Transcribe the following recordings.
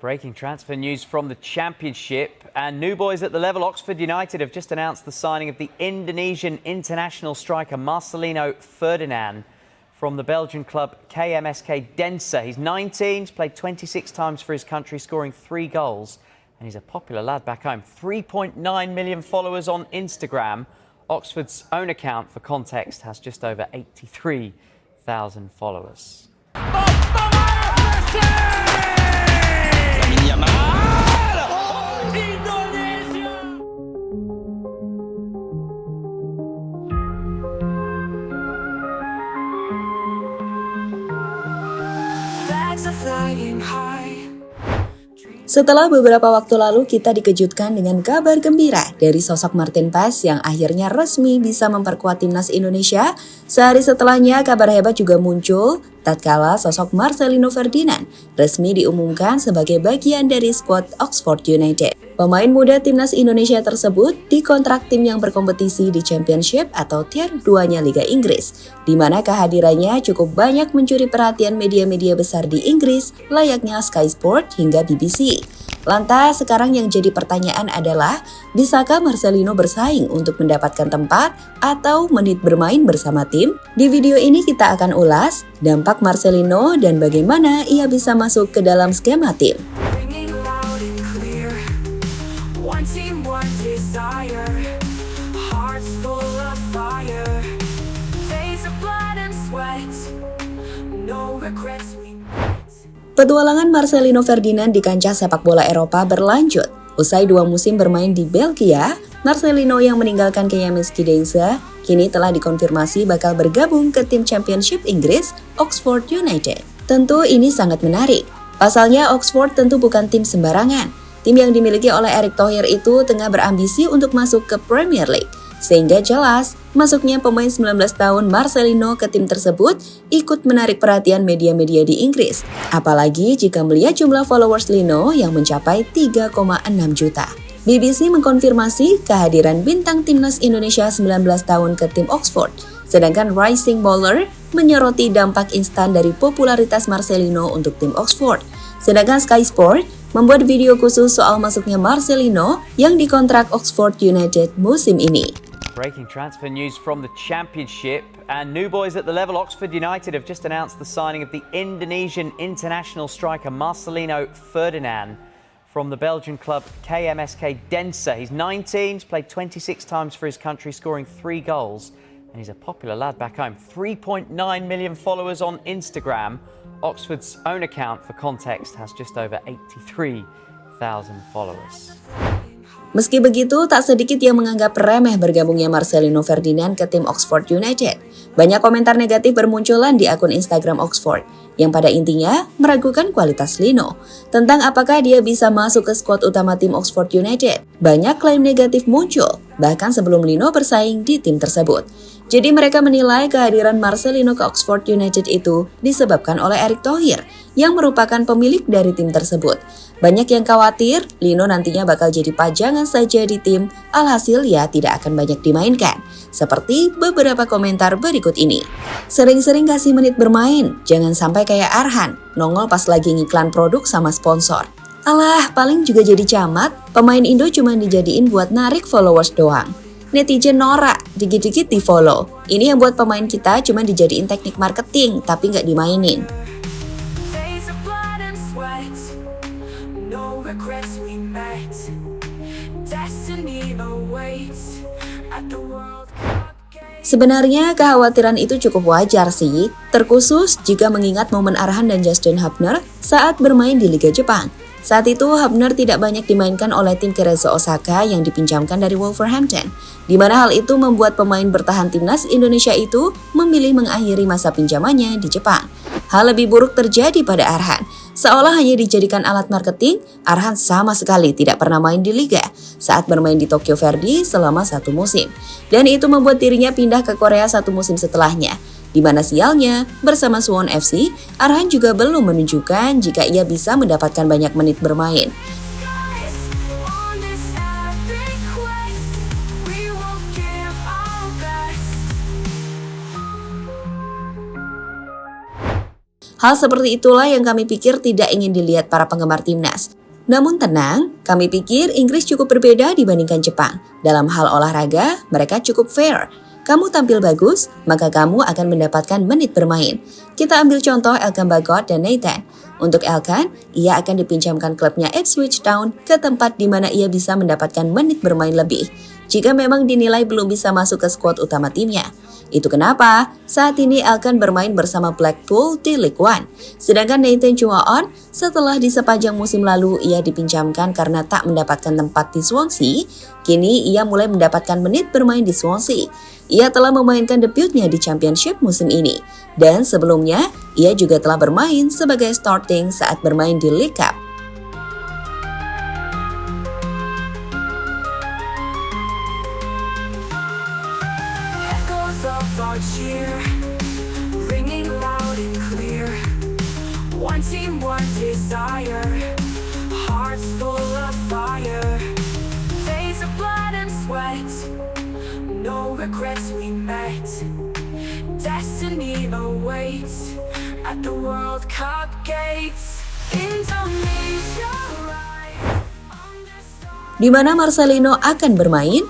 Breaking transfer news from the Championship, and new boys at the level. Oxford United have just announced the signing of the Indonesian international striker Marcelino Ferdinand from the Belgian club KMSK Dense. He's 19, he's played 26 times for his country, scoring 3 goals, and he's a popular lad back home. 3.9 million followers on Instagram. Oxford's own account, for context, has just over 83,000 followers. Setelah beberapa waktu lalu kita dikejutkan dengan kabar gembira dari sosok Martin Paes yang akhirnya resmi bisa memperkuat timnas Indonesia, sehari setelahnya kabar hebat juga muncul tatkala sosok Marcelino Ferdinand resmi diumumkan sebagai bagian dari skuad Oxford United. Pemain muda timnas Indonesia tersebut dikontrak tim yang berkompetisi di Championship atau Tier 2-nya Liga Inggris, di mana kehadirannya cukup banyak mencuri perhatian media-media besar di Inggris layaknya Sky Sport hingga BBC. Lantas sekarang yang jadi pertanyaan adalah, bisakah Marcelino bersaing untuk mendapatkan tempat atau menit bermain bersama tim? Di video ini kita akan ulas dampak Marcelino dan bagaimana ia bisa masuk ke dalam skema tim. Petualangan Marcelino Ferdinand di kancah sepak bola Eropa berlanjut. Usai 2 musim bermain di Belgia, Marcelino yang meninggalkan KMSK Dense kini telah dikonfirmasi bakal bergabung ke tim Championship Inggris, Oxford United. Tentu ini sangat menarik. Pasalnya Oxford tentu bukan tim sembarangan. Tim yang dimiliki oleh Erick Thohir itu tengah berambisi untuk masuk ke Premier League. Sehingga jelas, masuknya pemain 19 tahun Marcelino ke tim tersebut ikut menarik perhatian media-media di Inggris. Apalagi jika melihat jumlah followers Lino yang mencapai 3,6 juta. BBC mengkonfirmasi kehadiran bintang timnas Indonesia 19 tahun ke tim Oxford. Sedangkan Rising Bowler menyoroti dampak instan dari popularitas Marcelino untuk tim Oxford. Sedangkan Sky Sport membuat video khusus soal masuknya Marcelino yang dikontrak Oxford United musim ini. Breaking transfer news from the Championship, and new boys at the level. Oxford United have just announced the signing of the Indonesian international striker Marcelino Ferdinand from the Belgian club KMSK Dense. He's 19, he's played 26 times for his country, scoring 3 goals, and he's a popular lad back home. 3.9 million followers on Instagram. Oxford's own account, for context, has just over 83,000 followers. Meski begitu, tak sedikit yang menganggap remeh bergabungnya Marcelino Ferdinand ke tim Oxford United. Banyak komentar negatif bermunculan di akun Instagram Oxford, yang pada intinya meragukan kualitas Lino. Tentang apakah dia bisa masuk ke skuad utama tim Oxford United, banyak klaim negatif muncul, bahkan sebelum Lino bersaing di tim tersebut. Jadi mereka menilai kehadiran Marcelino ke Oxford United itu disebabkan oleh Erick Thohir, yang merupakan pemilik dari tim tersebut. Banyak yang khawatir Lino nantinya bakal jadi pajangan saja di tim, alhasil ya tidak akan banyak dimainkan. Seperti beberapa komentar berikut ini. Sering-sering kasih menit bermain, jangan sampai kayak Arhan, nongol pas lagi ngiklan produk sama sponsor. Alah, paling juga jadi camat, pemain Indo cuma dijadiin buat narik followers doang. Netizen norak, dikit-dikit di follow. Ini yang buat pemain kita cuma dijadiin teknik marketing, tapi nggak dimainin. Sebenarnya kekhawatiran itu cukup wajar sih, terkhusus jika mengingat momen Arhan dan Justin Hubner saat bermain di Liga Jepang. Saat itu Hubner tidak banyak dimainkan oleh tim Cerezo Osaka yang dipinjamkan dari Wolverhampton, di mana hal itu membuat pemain bertahan timnas Indonesia itu memilih mengakhiri masa pinjamannya di Jepang. Hal lebih buruk terjadi pada Arhan. Seolah hanya dijadikan alat marketing, Arhan sama sekali tidak pernah main di Liga saat bermain di Tokyo Verdy selama 1 musim. Dan itu membuat dirinya pindah ke Korea 1 musim setelahnya. Di mana sialnya, bersama Suwon FC, Arhan juga belum menunjukkan jika ia bisa mendapatkan banyak menit bermain. Hal seperti itulah yang kami pikir tidak ingin dilihat para penggemar timnas. Namun tenang, kami pikir Inggris cukup berbeda dibandingkan Jepang. Dalam hal olahraga, mereka cukup fair. Kamu tampil bagus, maka kamu akan mendapatkan menit bermain. Kita ambil contoh Elkan Bagot dan Nathan. Untuk Elkan, ia akan dipinjamkan klubnya Ipswich Town ke tempat di mana ia bisa mendapatkan menit bermain lebih, jika memang dinilai belum bisa masuk ke skuad utama timnya. Itu kenapa saat ini Elkan bermain bersama Blackpool di League One. Sedangkan Nathan Chua On, setelah di sepanjang musim lalu ia dipinjamkan karena tak mendapatkan tempat di Swansea, kini ia mulai mendapatkan menit bermain di Swansea. Ia telah memainkan debutnya di Championship musim ini. Dan sebelumnya, ia juga telah bermain sebagai starting saat bermain di League Cup. Of our cheer, ringing loud and clear. One team, one desire, hearts full of fire. Days of blood and sweat, no regrets we met. Destiny awaits at the World Cup gates. Indonesia ride on the star. Di mana Marcelino akan bermain?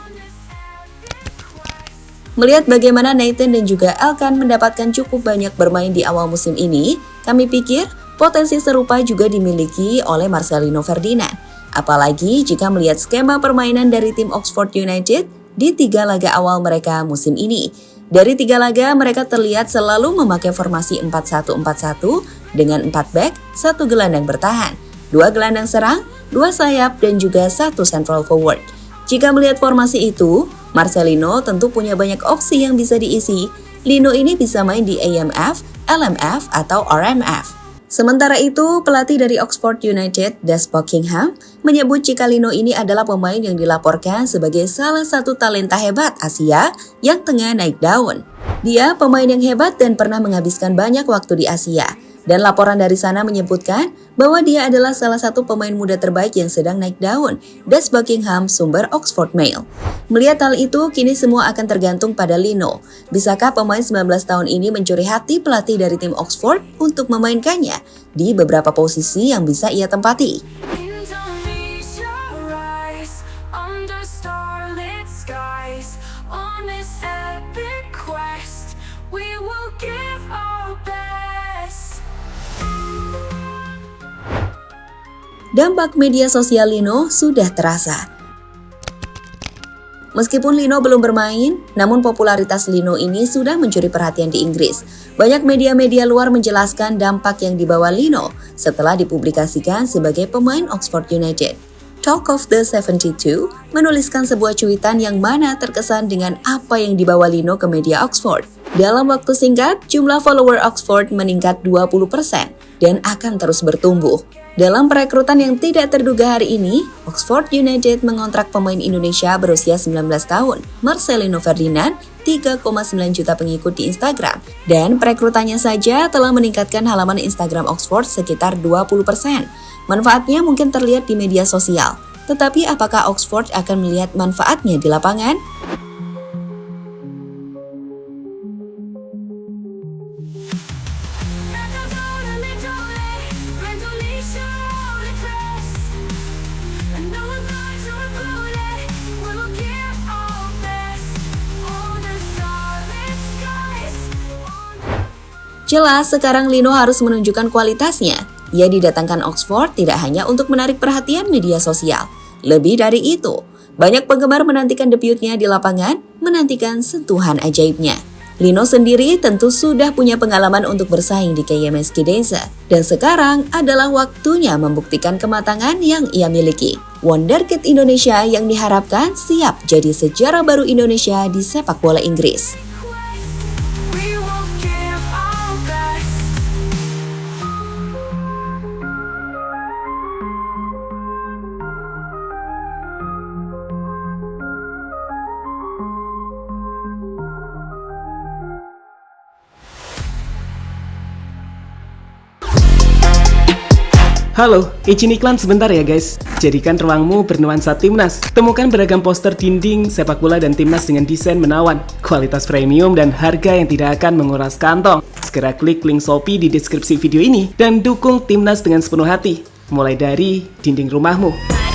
Melihat bagaimana Nathan dan juga Elkan mendapatkan cukup banyak bermain di awal musim ini, kami pikir potensi serupa juga dimiliki oleh Marcelino Ferdinand. Apalagi jika melihat skema permainan dari tim Oxford United di 3 laga awal mereka musim ini. Dari 3 laga mereka terlihat selalu memakai formasi 4-1-4-1 dengan 4 back, 1 gelandang bertahan, 2 gelandang serang, 2 sayap dan juga 1 central forward. Jika melihat formasi itu, Marcelino tentu punya banyak opsi yang bisa diisi. Lino ini bisa main di AMF, LMF, atau RMF. Sementara itu, pelatih dari Oxford United, Des Buckingham, menyebut jika Lino ini adalah pemain yang dilaporkan sebagai salah satu talenta hebat Asia yang tengah naik daun. Dia pemain yang hebat dan pernah menghabiskan banyak waktu di Asia. Dan laporan dari sana menyebutkan bahwa dia adalah salah satu pemain muda terbaik yang sedang naik daun, Des Buckingham, sumber Oxford Mail. Melihat hal itu, kini semua akan tergantung pada Lino. Bisakah pemain 19 tahun ini mencuri hati pelatih dari tim Oxford untuk memainkannya di beberapa posisi yang bisa ia tempati? Indonesia rise under starlit skies. On this epic quest, we will give our best. Dampak media sosial Lino sudah terasa. Meskipun Lino belum bermain, namun popularitas Lino ini sudah mencuri perhatian di Inggris. Banyak media-media luar menjelaskan dampak yang dibawa Lino setelah dipublikasikan sebagai pemain Oxford United. Talk of the 72 menuliskan sebuah cuitan yang mana terkesan dengan apa yang dibawa Lino ke media Oxford. Dalam waktu singkat, jumlah follower Oxford meningkat 20% dan akan terus bertumbuh. Dalam perekrutan yang tidak terduga hari ini, Oxford United mengontrak pemain Indonesia berusia 19 tahun, Marcelino Ferdinand, 3,9 juta pengikut di Instagram. Dan perekrutannya saja telah meningkatkan halaman Instagram Oxford sekitar 20%. Manfaatnya mungkin terlihat di media sosial, tetapi apakah Oxford akan melihat manfaatnya di lapangan? Jelas sekarang Lino harus menunjukkan kualitasnya. Ia didatangkan Oxford tidak hanya untuk menarik perhatian media sosial. Lebih dari itu, banyak penggemar menantikan debutnya di lapangan, menantikan sentuhan ajaibnya. Lino sendiri tentu sudah punya pengalaman untuk bersaing di KMS Gidense. Dan sekarang adalah waktunya membuktikan kematangan yang ia miliki. Wonderkid Indonesia yang diharapkan siap jadi sejarah baru Indonesia di sepak bola Inggris. Halo, izin iklan sebentar ya guys. Jadikan ruangmu bernuansa timnas. Temukan beragam poster dinding, sepak bola dan timnas dengan desain menawan, kualitas premium dan harga yang tidak akan menguras kantong. segera klik link Shopee di deskripsi video ini dan dukung Timnas dengan sepenuh hati, mulai dari dinding rumahmu.